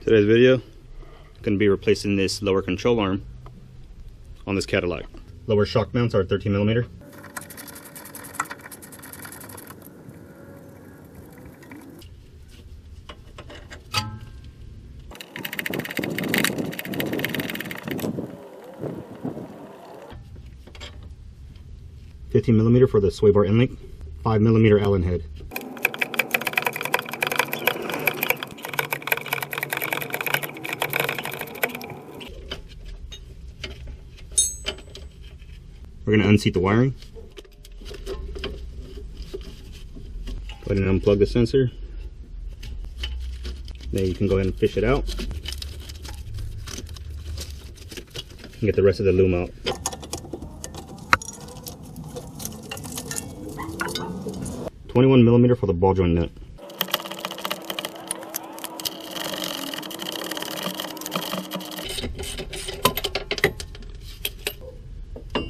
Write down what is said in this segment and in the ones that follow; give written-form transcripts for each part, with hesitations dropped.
Today's video going to be replacing this lower control arm on this Cadillac. Lower shock mounts are 13mm. $15mm for the sway bar end link, 5mm Allen head. We're going to unseat the wiring. Go ahead and unplug the sensor. Then you can go ahead and fish it out and get the rest of the loom out. $21mm for the ball joint nut.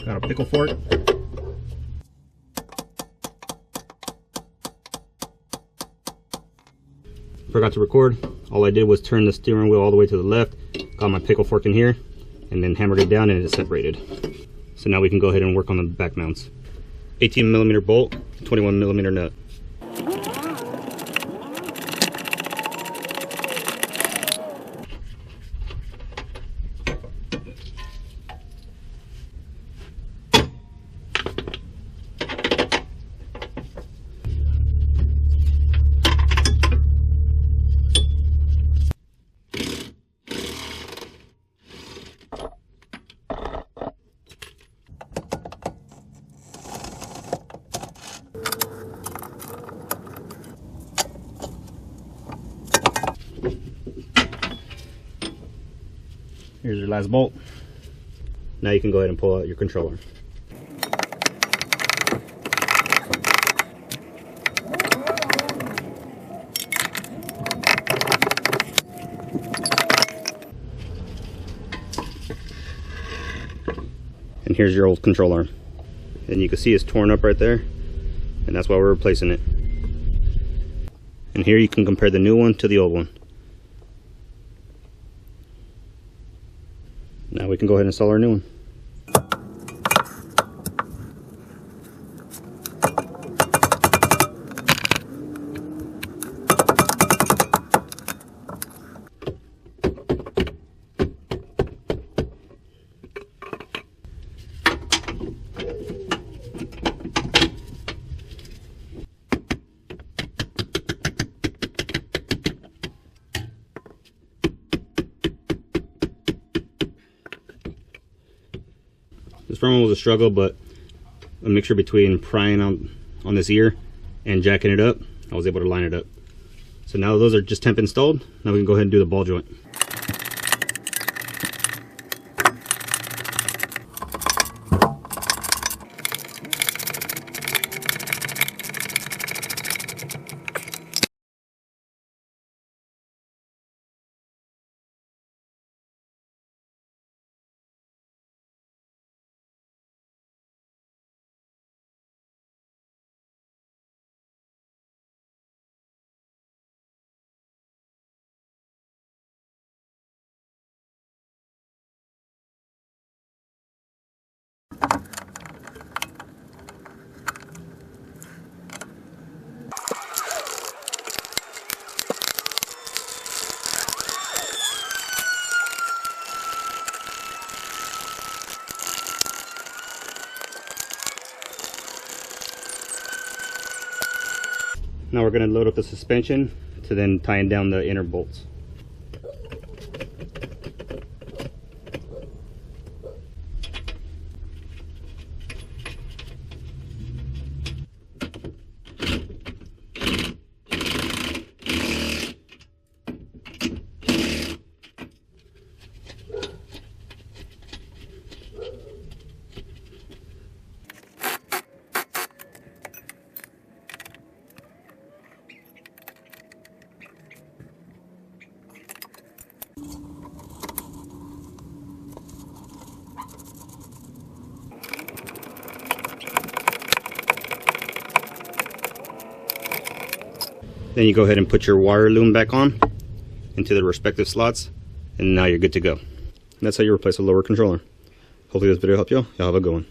Got a pickle fork. Forgot to record. All I did was turn the steering wheel all the way to the left, got my pickle fork in here, and then hammered it down and it separated. So now we can go ahead and work on the back mounts. 18mm bolt, 21mm nut. Here's your last bolt. Now you can go ahead and pull out your controller. And here's your old control arm. And you can see it's torn up right there, and that's why we're replacing it. And here you can compare the new one to the old one. Now we can go ahead and install our new one. This front one was a struggle, but a mixture between prying on this ear and jacking it up, I was able to line it up. So now those are just temp installed. Now we can go ahead and do the ball joint. Now we're going to load up the suspension to then tie down the inner bolts. Then you go ahead and put your wire loom back on into the respective slots, and now you're good to go. And that's how you replace a lower controller. Hopefully this video helped you. Y'all have a good one.